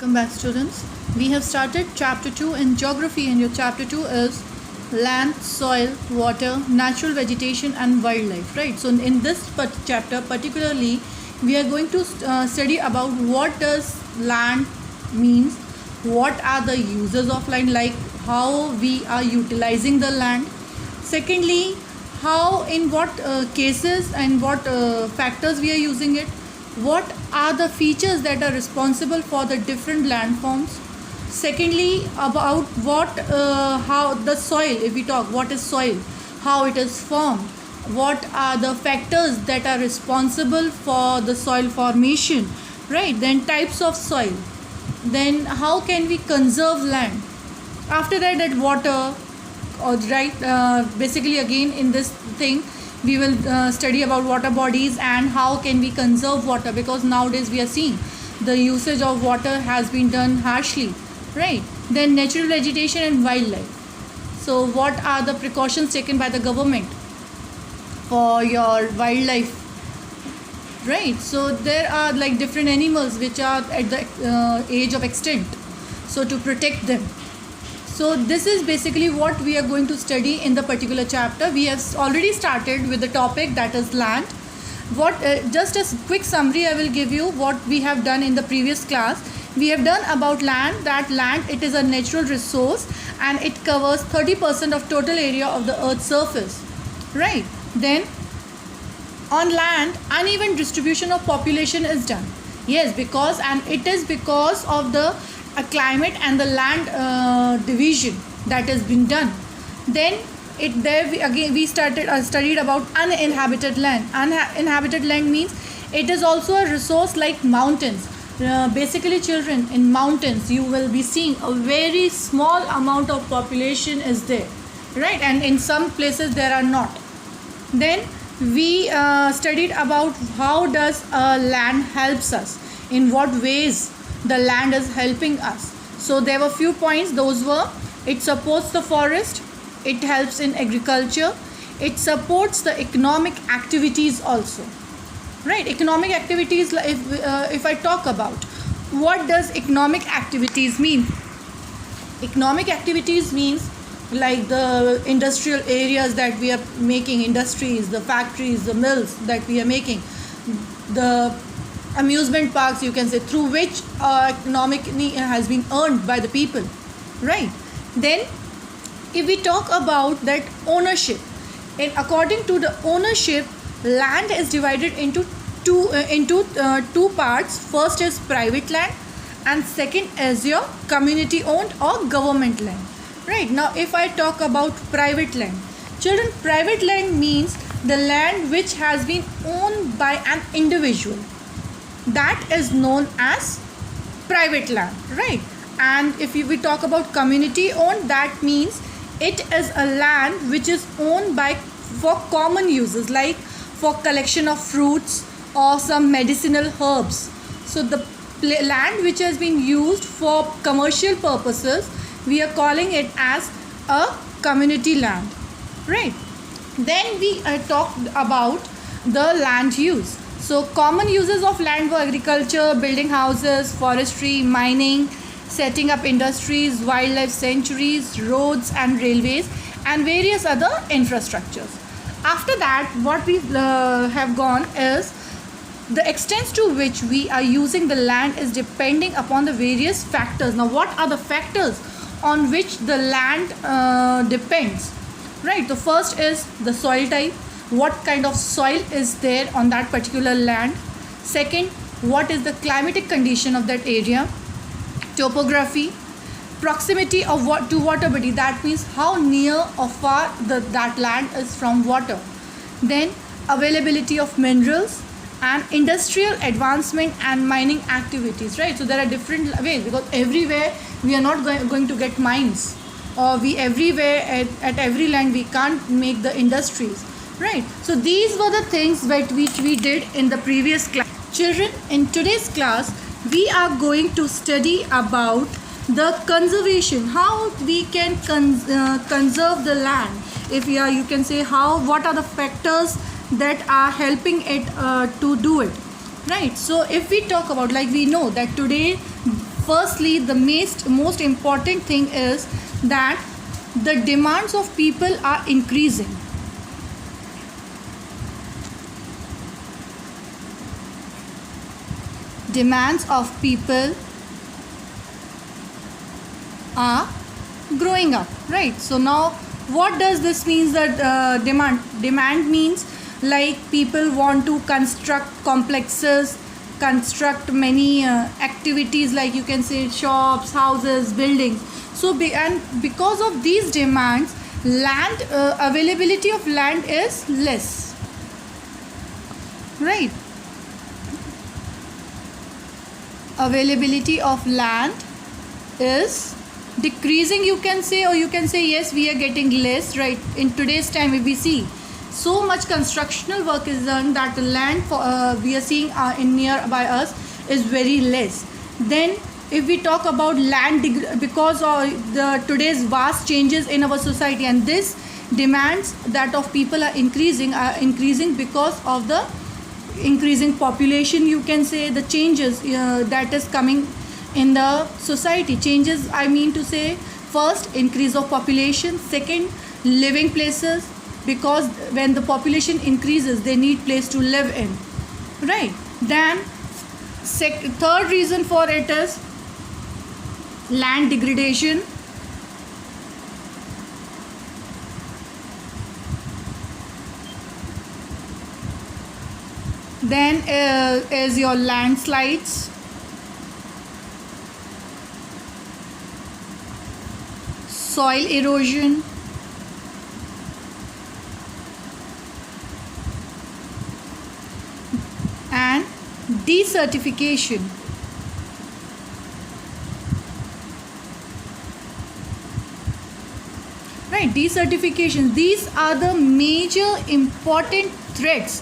Welcome back, students. We have started chapter 2 in geography, and your chapter 2 is land, soil, water, natural vegetation, and wildlife, right? So in this chapter particularly, we are going to study about what does land means, what are the uses of land, like how we are utilizing the land. Secondly, how, in what cases and what factors we are using it, what are the features that are responsible for the different landforms. Secondly, about how the soil, if we talk what is soil, how it is formed, what are the factors that are responsible for the soil formation, right? Then types of soil, then how can we conserve land. After that water, basically again in this thing we will study about water bodies and how can we conserve water, because nowadays we are seeing the usage of water has been done harshly, right? Then natural vegetation and wildlife. So what are the precautions taken by the government for your wildlife, right? So there are like different animals which are at the age of extinct, so to protect them. So this is basically what we are going to study in the particular chapter. We have already started with the topic that is land. Just a quick summary I will give you what we have done in the previous class. We have done about land, that land, it is a natural resource and it covers 30% of total area of the earth's surface, right? Then on land, uneven distribution of population is done. Yes, because it is because of the climate and the land division that has been done. Then we studied about uninhabited land. Uninhabited land means it is also a resource like mountains. Basically, children, in mountains you will be seeing a very small amount of population is there, right? And in some places there are not. Then we studied about how does land helps us, in what ways the land is helping us. So there were few points. Those were: it supports the forest, it helps in agriculture, it supports the economic activities also, right? Economic activities, if I talk about what does economic activities mean. Economic activities means like the industrial areas that we are making, industries, the factories, the mills that we are making, the amusement parks, you can say, through which economic has been earned by the people, right? Then if we talk about that ownership, and according to the ownership, land is divided into two parts. First is private land and second is your community owned or government land, right? Now if I talk about private land, children, private land means the land which has been owned by an individual, that is known as private land, right? And if we talk about community owned, that means it is a land which is owned by for common uses, like for collection of fruits or some medicinal herbs. So the land which has been used for commercial purposes, we are calling it as a community land, right? Then we talked about the land use. So common uses of land were agriculture, building houses, forestry, mining, setting up industries, wildlife sanctuaries, roads and railways, and various other infrastructures. After that, what we have gone is the extent to which we are using the land is depending upon the various factors. Now what are the factors on which the land depends, right? The first is the soil type. What kind of soil is there on that particular land. Second, what is the climatic condition of that area. Topography, proximity of to water body, that means how near or far that land is from water. Then availability of minerals and industrial advancement and mining activities, right? So there are different ways, because everywhere we are not going to get mines, or everywhere at every land we can't make the industries, right? So these were the things which we did in the previous class. Children, in today's class we are going to study about the conservation, how we can conserve the land. If you can say what are the factors that are helping it to do it, right? So if we talk about, like we know that today Firstly, the most important thing is that the demands of people are increasing. Demands of people are growing up, right? So now what does this means? That demand means like people want to construct complexes, construct many activities, like you can say shops, houses, buildings. So and because of these demands, land availability of land is less, right? Availability of land is decreasing, you can say, or you can say yes, we are getting less, right? In today's time, if we see so much constructional work is done that the land we are seeing in nearby us is very less. Then if we talk about land because of the today's vast changes in our society, and this demands that of people are increasing because of the increasing population, you can say, the changes that is coming in the society. Changes, I mean to say, first increase of population, second living places, because when the population increases they need place to live in, right? Then third reason for it is land degradation. Then is your landslides, soil erosion, and desertification. Right, desertification. These are the major important threats.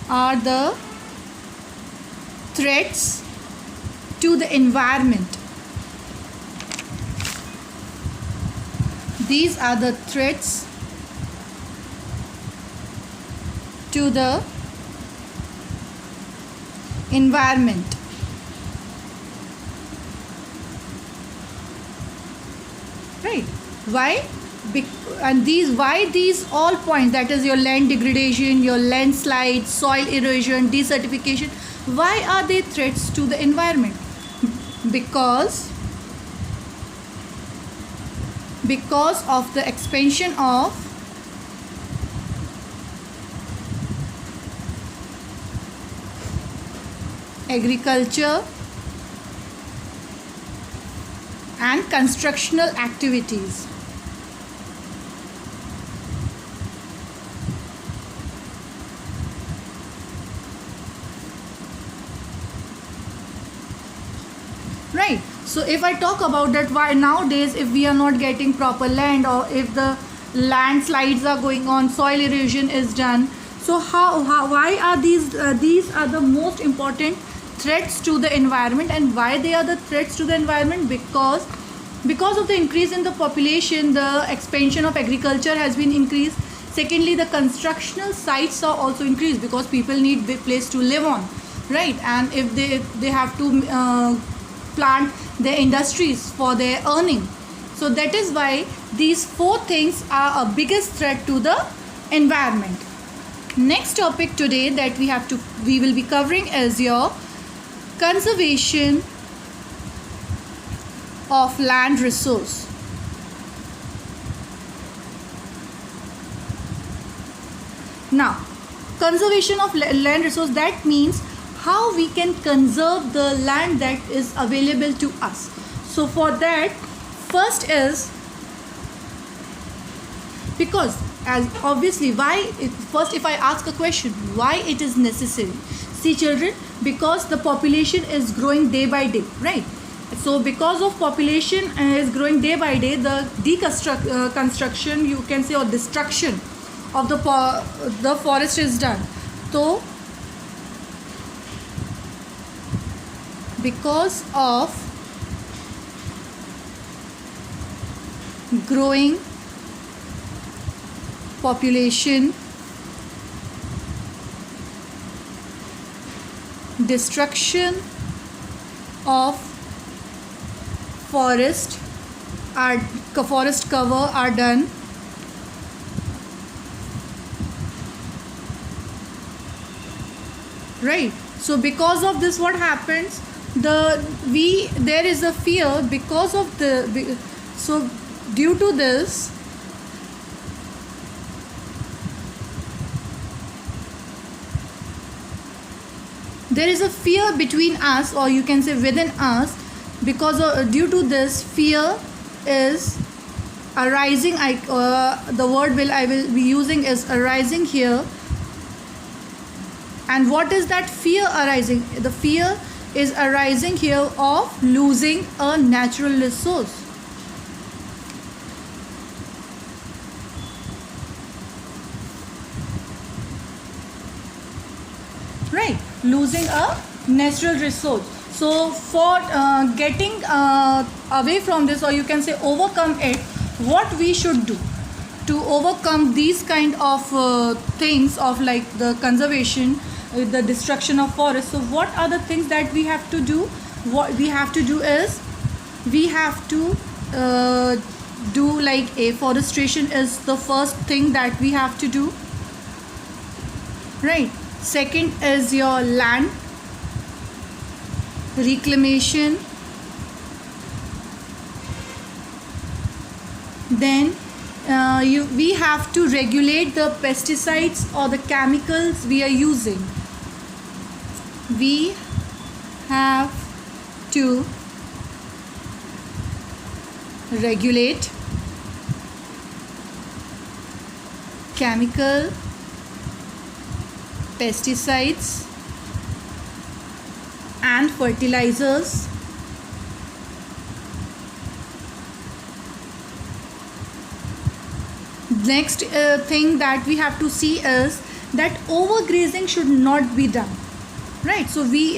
Are the threats to the environment. These are the threats to the environment. Right? Why? And these all points, that is your land degradation, your landslides, soil erosion, desertification, why are they threats to the environment? Because of the expansion of agriculture and constructional activities. Right. So if I talk about that, why nowadays if we are not getting proper land, or if the landslides are going on, soil erosion is done, so why are these are the most important threats to the environment? And why they are the threats to the environment? Because of the increase in the population, the expansion of agriculture has been increased. Secondly, the constructional sites are also increased because people need big place to live on, right? And if they have to plant their industries for their earning. So that is why these four things are a biggest threat to the environment. Next topic today that we will be covering is your conservation of land resource. Now, conservation of land resource, that means how we can conserve the land that is available to us. So for that, first is, because as obviously first if I ask a question, why it is necessary? See children, because the population is growing day by day, right? So because of population is growing day by day, the construction, you can say, or destruction of the forest is done. So because of growing population, destruction of forest are forest cover are done. Right, so because of this, what happens, there is a fear because of so due to this, there is a fear between us, or you can say within us, because of, due to this, fear is arising. The word I will be using is arising here. And what is that fear arising? The fear is arising here of losing a natural resource. Right, losing a natural resource. So for getting away from this, or you can say overcome it, what we should do to overcome these kind of things of like the conservation, the destruction of forests. So what are the things that we have to do? What we have to do is, we have to do like afforestation is the first thing that we have to do. Right, second is your land reclamation. Then we have to regulate the pesticides or the chemicals we are using. We have to regulate chemical, pesticides and fertilizers. Next thing that we have to see is that overgrazing should not be done. Right, so we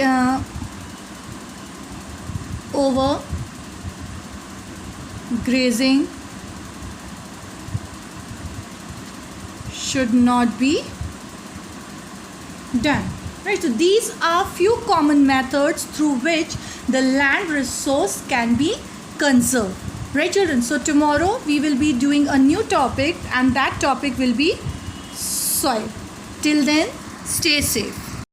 overgrazing should not be done. Right, so these are few common methods through which the land resource can be conserved. Right, children, so tomorrow we will be doing a new topic, and that topic will be soil. Till then, stay safe.